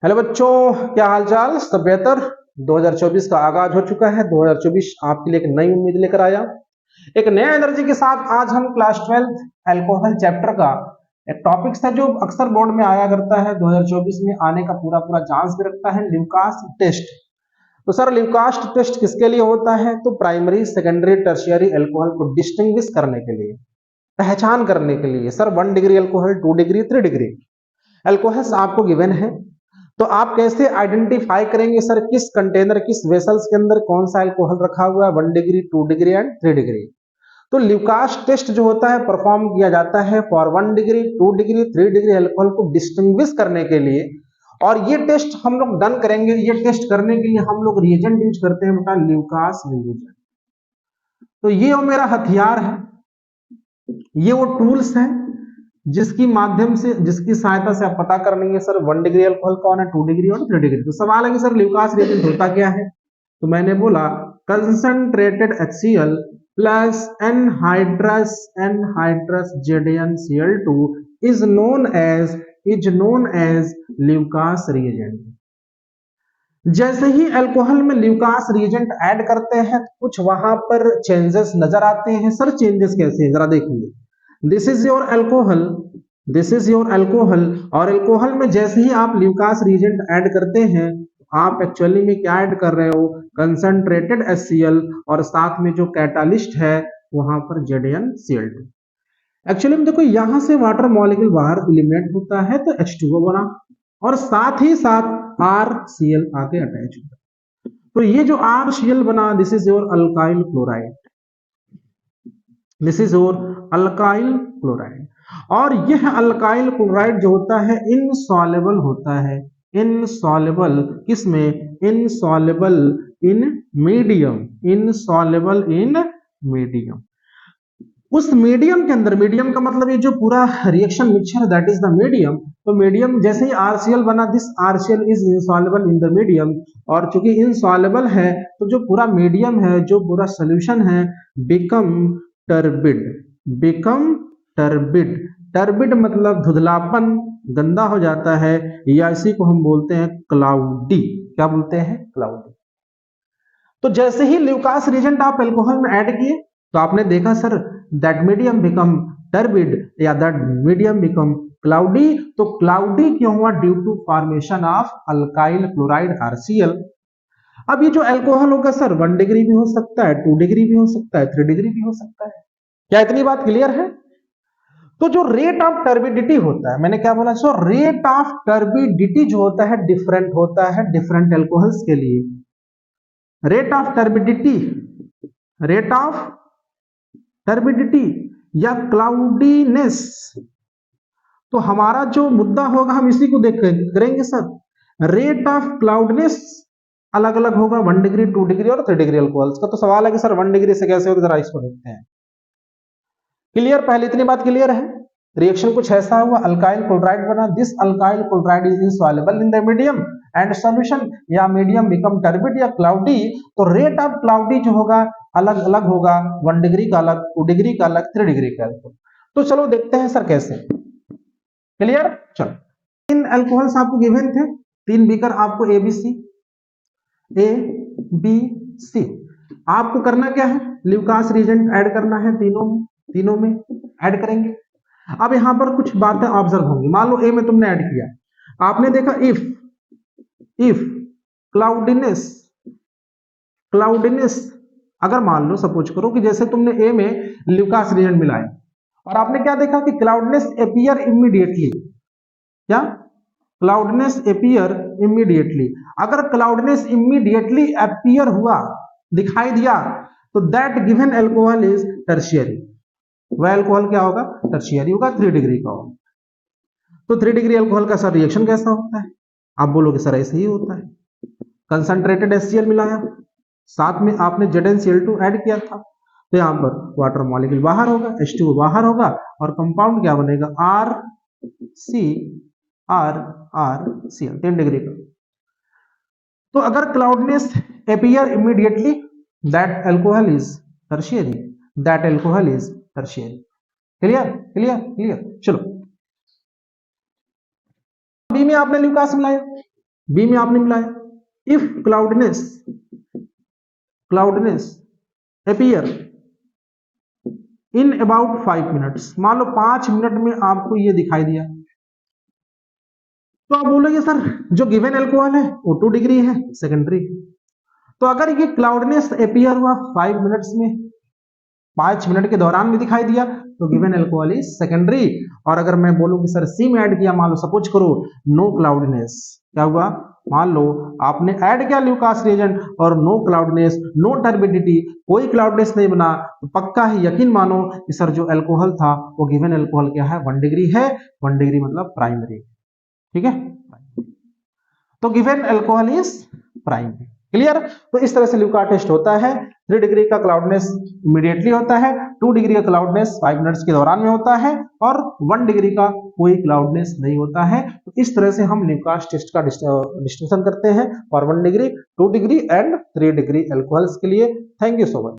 Hello बच्चों, क्या हाल चाल? सब बेहतर। 2024 का आगाज हो चुका है। 2024 आपके लिए एक नई उम्मीद लेकर आया, एक नया एनर्जी के साथ। आज हम क्लास 12 अल्कोहल चैप्टर का एक टॉपिक था जो अक्सर बोर्ड में आया करता है, 2024 में आने का पूरा पूरा चांस भी रखता है, ल्यूकास टेस्ट। तो सर, ल्यूकास टेस्ट किसके लिए होता है? तो प्राइमरी, सेकेंडरी, टर्शियरी अल्कोहल को डिस्टिंग्विश करने के लिए, पहचान करने के लिए। Sir 1 degree alcohol, 2 degree, 3 degree alcohols आपको गिवन है, तो आप कैसे आइडेंटिफाई करेंगे सर किस कंटेनर, किस वेसल्स के अंदर कौन सा अल्कोहल रखा हुआ है? 1 डिग्री, 2 डिग्री एंड 3 डिग्री। तो ल्यूकास टेस्ट जो होता है परफॉर्म किया जाता है for 1 degree, 2 degree, 3 degree alcohol को डिस्टिंग्विश करने के लिए। और ये टेस्ट हम लोग डन करेंगे। ये टेस्ट करने के लिए हम लोग रिएजेंट यूज करते हैं बेटा, ल्यूकास रिएजेंट। तो ये वो मेरा हथियार है, ये वो टूल्स है जिसकी माध्यम से, जिसकी सहायता से आप पता कर लेंगे सर 1 डिग्री अल्कोहल कौन है, 2 डिग्री और 3 डिग्री। तो सवाल है कि सर ल्यूकास रिएजेंट होता क्या है? तो मैंने बोला concentrated HCl plus anhydrous ZnCl2 is known as Lucas reagent. जैसे ही अल्कोहल में ल्यूकास रिएजेंट ऐड करते हैं, कुछ वहां पर चेंजेस नजर आते हैं। सर चेंजेस कैसे हैं जरा देखिए। This is your alcohol, this is your alcohol, और अल्कोहल में जैसे ही आप ल्यूकास रिएजेंट ऐड करते हैं, आप एक्चुअली में क्या ऐड कर रहे हो? कंसंट्रेटेड HCl, और साथ में जो कैटालिस्ट है वहां पर ZnCl2। एक्चुअली में देखो, यहां से वाटर मॉलिक्यूल बाहर एलिमिनेट होता है तो H2O बना, और साथ ही साथ RCl आके अटैच होता है। तो ये जो RCl बना, this is your alkyl chloride, this is your alkyl chloride. और यह अल्काइल क्लोराइड जो होता है इनसॉल्युबल होता है। इनसॉल्युबल किसमें? Insoluble in medium, insoluble in medium. उस मीडियम के अंदर, मीडियम का मतलब ये जो पूरा reaction mixture that is the medium. तो मीडियम जैसे ही RCl बना, this RCl is insoluble in the medium, और चूंकि इनसॉल्युबल है तो जो पूरा मीडियम है, जो पूरा सोल्यूशन है, become turbid, become turbid. Turbid मतलब धुंधलापन, गंदा हो जाता है, या इसी को हम बोलते हैं क्लाउडी। क्या बोलते हैं? क्लाउडी। तो जैसे ही ल्यूकास रिएजेंट आप अल्कोहल में ऐड किए, तो आपने देखा sir that medium become turbid या दैट मीडियम बिकम क्लाउडी। तो क्लाउडी क्यों हुआ? Due to formation of alkyl chloride RCl। अब ये जो अल्कोहल होगा सर 1 डिग्री भी हो सकता है, 2 डिग्री भी हो सकता है, 3 डिग्री भी हो सकता है। क्या इतनी बात क्लियर है? तो जो रेट ऑफ टर्बिडिटी होता है, मैंने क्या बोला? सो रेट ऑफ टर्बिडिटी जो होता है डिफरेंट होता है डिफरेंट अल्कोहल्स के लिए। Rate of turbidity, rate of turbidity या क्लाउडीनेस। तो हमारा जो मुद्दा होगा हम इसी को देख करेंगे सर। रेट ऑफ क्लाउडनेस अलग अलग होगा 1 डिग्री, 2 डिग्री और 3 डिग्री अल्कोहल्स का। तो सवाल है कि सर 1 डिग्री से कैसे होगा, जरा इसको देखते हैं। क्लियर? पहले इतनी बात क्लियर है। रिएक्शन कुछ ऐसा हुआ, अल्काइल क्लोराइड बना, this alkyl chloride is insoluble in the medium and solution, या मीडियम बिकम टर्बिड या क्लाउडी। तो रेट ऑफ क्लाउडी जो होगा अलग अलग होगा, 1 डिग्री का अलग, 2 डिग्री का अलग, 3 डिग्री का अलग। तो चलो देखते हैं सर कैसे। क्लियर? चलो, 3 अल्कोहल्स आपको गिवन थे, 3 बीकर आपको ABC, ABC। आपको करना क्या है? ल्यूकास रिएजेंट ऐड करना है, तीनों में ऐड करेंगे। अब यहां पर कुछ बातें ऑब्जर्व होंगी। मान लो A में तुमने ऐड किया, आपने देखा इफ क्लाउडीनेस, क्लाउडीनेस अगर मान लो सपोज करो कि जैसे तुमने A में ल्यूकास रिएजेंट मिलाया और आपने क्या देखा कि क्लाउडनेस अपीयर इमीडिएटली। क्या? Cloudiness appear immediately. अगर क्लाउडनेस इमीडिएटली अपीयर हुआ, दिखाई दिया, तो that given alcohol is tertiary. वह अल्कोहल क्या होगा? टर्शियरी होगा, 3 डिग्री का होगा। तो 3 डिग्री अल्कोहल का सर रिएक्शन कैसा होता है? आप बोलोगे सर ऐसे ही होता है। कंसंट्रेटेड HCl मिलाया, साथ में आपने ZnCl2 ऐड किया था, तो यहां पर वाटर मॉलिक्यूल बाहर होगा, H2O बाहर होगा, और कंपाउंड क्या बनेगा? RCl, 3 डिग्री का। तो अगर cloudiness appear immediately, that alcohol is tertiary, that alcohol is tertiary. Clear? Clear? Clear? चलो, बी में आपने ल्यूकास मिलाया, बी में आपने मिलाया। If cloudiness appear in about 5 minutes, मान लो 5 मिनट में आपको ये दिखाई दिया, तो आप बोलोगे सर जो गिवन अल्कोहल है वो 2 डिग्री है, सेकेंडरी। तो अगर ये क्लाउडनेस अपीयर हुआ 5 मिनट्स में, 5 मिनट के दौरान में दिखाई दिया, तो गिवन अल्कोहल इज सेकेंडरी। और अगर मैं बोलूं कि सर सी में ऐड किया, मान लो सपोज करो नो क्लाउडनेस, क्या हुआ, मान लो आपने ऐड किया ल्यूकास रिएजेंट और नो क्लाउडनेस, नो टर्बिडिटी, कोई क्लाउडनेस नहीं बना, तो पक्का ही यकीन मानो कि सर जो अल्कोहल था वो गिवन अल्कोहल क्या है, 1 डिग्री है। 1 डिग्री मतलब प्राइमरी, ठीक है। तो given alcohol is primary, clear. तो इस तरह से ल्यूका टेस्ट होता है। 3 डिग्री का क्लाउडनेस इमीडिएटली होता है, 2 डिग्री का क्लाउडनेस 5 मिनट्स के दौरान में होता है, और 1 डिग्री का कोई क्लाउडनेस नहीं होता है। तो इस तरह से हम ल्यूकास टेस्ट का डिस्टिंक्शन करते हैं for 1 degree, 2 degree and 3 degree alcohols के लिए। Thank you so much.